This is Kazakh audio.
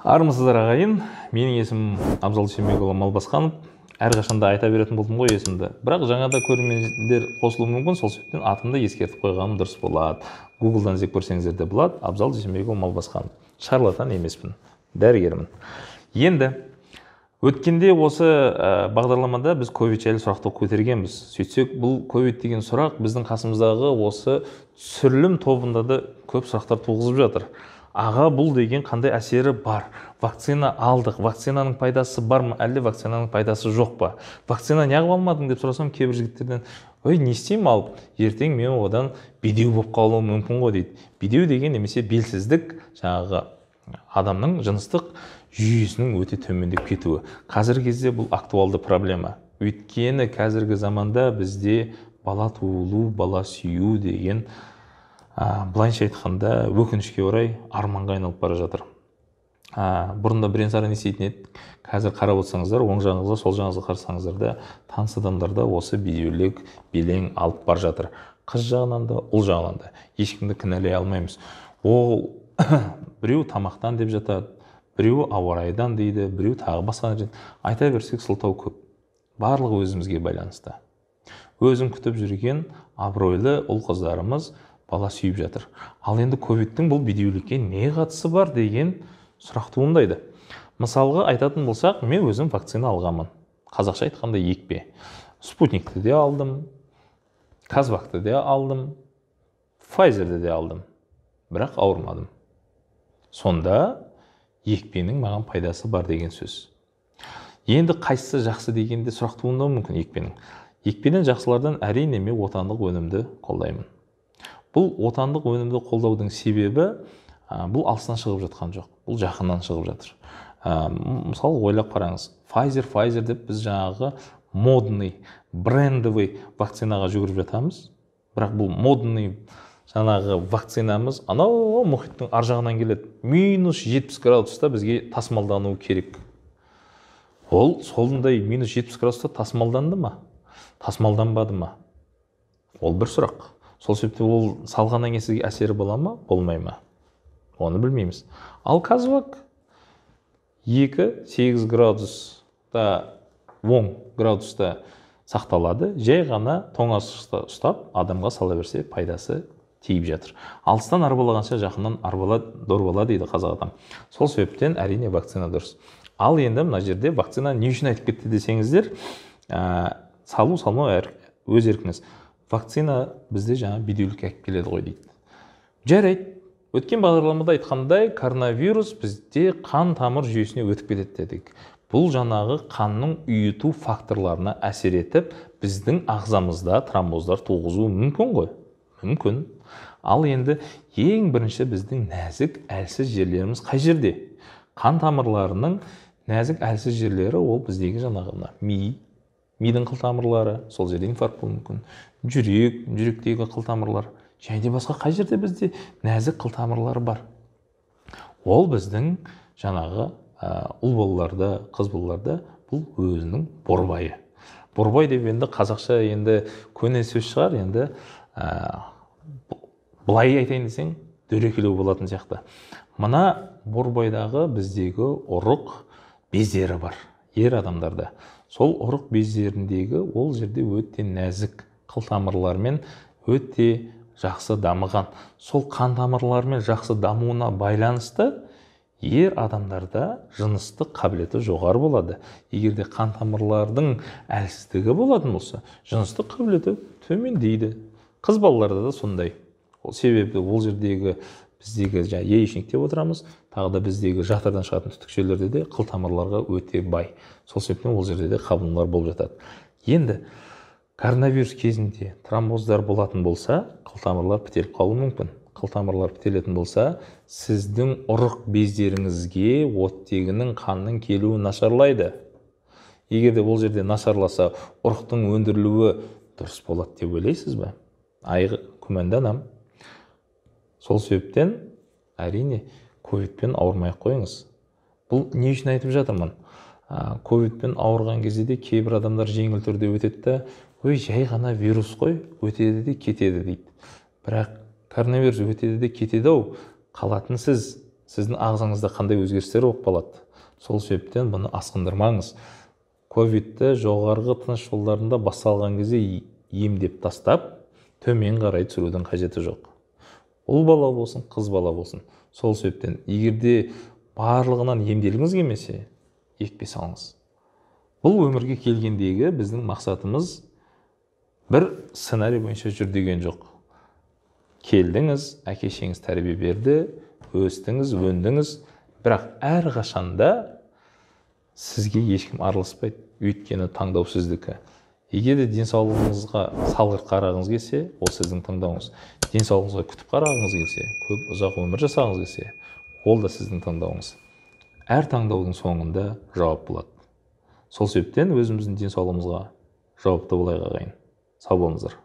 Армысыздар ағайын, менің есімім Абзал Дүйсенбекұлы Малбасқанов. Әрқашанда айта беретін болдым ғой есімді. Бірақ жаңада көрермендер қосылуы мүмкін, сол себептен атымды ескертіп қойғаным дұрыс болады. Гуглдан іздеп көрсеңіздер де болады. Абзал Дүйсенбекұлы Малбасқанов. Шарлатан емеспін, дәрігермін. Енді өткенде осы бағдарламада біз ковид жайлы сұрақты көтергенбіз. Сөйтсек, бұл ковид деген сұрақ біздің қасымыздағы осы түсірілім тобында да көп сұрақтар туғызып жатыр. Аға, бұл деген қандай әсері бар? Вакцина алдық, вакцинаның пайдасы бар ма, әлде вакцинаның пайдасы жоқ па? Вакцина неғып алмадың деп сұрасам, кейбір жігіттерден, ой, не істеймін алып, ертең мен одан бедеу болып қалуым мүмкін ғой дейді. Бедеу деген немесе белсіздік, жаңағы адамның жыныстық жүйесінің өте төмендеп кетуі. Қазіргі кезде бұл актуалды проблема. Өйткені қазіргі заманда бізде бала туылу, бала сүю деген былайша айтқанда өкінішке орай арманға айналып бара жатыр. Бұрында бірен-саран еститін едік. Қазір қарап отырсаңыздар, оң жағыңызға, сол жағыңызға қарасаңыздар да таныс адамдарда осы бедеулік белең алып бара жатыр. Қыз жағынан да, ұл жағынан да. Ешкімді кінәлай алмаймыз. Ол біреу тамақтан деп жатады, біреу ауа райынан дейді, біреу тағы басқа нәрседен. Айта берсек сылтау көп. Барлығы өзімізге байланысты. Өзім күтіп жүрген абыройлы ұл қыздарымыз бала сүйіп жатыр. Ал енді ковидтің бұл бедеулікке не қатысы бар деген сұрақ туындайды. Мысалға айтатын болсақ, мен өзім вакцина алғанмын. Қазақша айтқанда екпе. Спутникті де алдым, Казвакты де алдым, Pfizerді де алдым. Бірақ ауырмадым. Сонда екпенің маған пайдасы бар деген сөз. Енді қайсысы жақсы дегенде сұрақ туындауы мүмкін екпенің. Екпеден жақсылардан әрине мен отандық өнімді қолдаймын. Бұл отандық өнімді қолдаудың себебі бұл алыстан шығып жатқан жоқ. Бұл жақыннан шығып жатыр. Мысалы ойлап қараңыз. Pfizer деп біз жаңағы модный, брендовый вакцинаға жүгіріп жатамыз. Бірақ бұл модный жаңағы вакцинамыз анау мұхиттың ар жағынан келеді. -70 градуста бізге тасымалдануы керек. Ол солындай -70 градуста тасымалданды ма? Тасымалданбады ма? Ол бір сұрақ. Сол себепті ол салғаннан кейін сізге әсері бола ма, болмай ма? Оны білмейміз. Ал Казвак 2-8 градуста, 10 градуста сақталады. Жай ғана тоңазытқышта ұстап, адамға сала берсе пайдасы тиіп жатыр. Алыстан арбалағанша жақыннан арбала дорбала дейді қазақ адам. Сол себептен әрине вакцина дұрыс. Ал енді мына жерде вакцина не үшін айтып кетті десеңіздер, салу-салмау өз еркіңіз. Вакцина бізде жаңа бедеулікке әкеліп келеді ғой дейді. Жарайды. Өткен бағдарламада айтқандай, коронавирус бізде қан тамыр жүйесіне өтіп кетеді дедік. Бұл жаңағы қанның ұйыту факторларына әсер етіп, біздің ағзамызда тромбоздар туғызуы мүмкін ғой? Мүмкін. Ал енді ең бірінші біздің нәзік әлсіз жерлеріміз қай жерде? Қан тамырларының нәзік әлсіз жерлері ол біздегі жаңағы мидың қылтамырлары, сол жерде инфаркт болуы мүмкін. Жүректегі қылтамырлар. Және де басқа қай жерде бізде нәзік қылтамырлар бар? Ол біздің жаңағы ұл балаларда, қыз балаларда бұл өзінің борбайы. Борбай деп енді қазақша енді көне сөз шығар, енді былай айтайын десең, дөрекілеу болатын сияқты. Мына борбайдағы біздегі ұрық бездері бар, ер адамдарда. Сол ұрық бездеріндегі ол жерде өте нәзік қылтамырлармен өте жақсы дамыған. Сол қан тамырлармен жақсы дамуына байланысты ер адамдарда жыныстық қабілеті жоғары болады. Егерде қан тамырлардың әлсіздігі болатын болса, жыныстық қабілеті төмендейді. Қыз балаларда да сондай. Ол себепті ол жердегі біздегі яичник деп отырамыз, тағы да біздегі жатырдан шығатын түтікшелерде де қылтамырларға өте бай. Сол себептен ол жерде де қабынулар болып жатады. Енді коронавирус кезінде тромбоздар болатын болса, қылтамырлар бітеліп қалуы мүмкін. Қылтамырлар бітелетін болса, сіздің ұрық бездеріңізге оттегінің қанның келуі нашарлайды. Егерде ол жерде нашарласа, ұрықтың өндірілуі дұрыс болады деп ойлайсыз ба? Күмәнданам. Сол себептен әрине ковидпен ауырмай қойыңыз. Бұл не үшін айтып жатырмын? Ковидпен ауырған кезде де кейбір адамдар жеңіл түрде өтеді де, ой, жай ғана вирус қой, өтеді де кетеді дейді. Бірақ коронавирус өтеді де кетеді ау, қалатын сіз. сіздің ағзаңызда қандай өзгерістер болып қалады. Сол себептен бұны асқындырмаңыз. Ковидті жоғарғы тыныс жолдарында басталған кезде емдеп тастап, төмен қарай түсірудің қажеті жоқ. Ұл бала болсын, қыз бала болсын. Сол себептен егерде барлығынан емделгіңіз келмесе, екпе салыңыз. Бұл өмірге келгендегі біздің мақсатымыз бір сценарий бойынша жүр деген жоқ. Келдіңіз, әке-шеңіз тәрбие берді, өстіңіз, өндіңіз, бірақ әр қашанда сізге ешкім араласпайды, өйткені таңдау сіздікі. Егер де денсаулығыңызға салғырт қарағыңыз келсе, ол сіздің таңдауыңыз. Денсаулығыңызға күтіп қарағыңыз келсе, көп ұзақ өмір жасағыңыз келсе, ол да сіздің таңдауыңыз. Әр таңдаудың соңында жауап болады. Сол себептен өзіміздің денсаулығымызға жауапты болайық ағайын. Сау болыңыздар.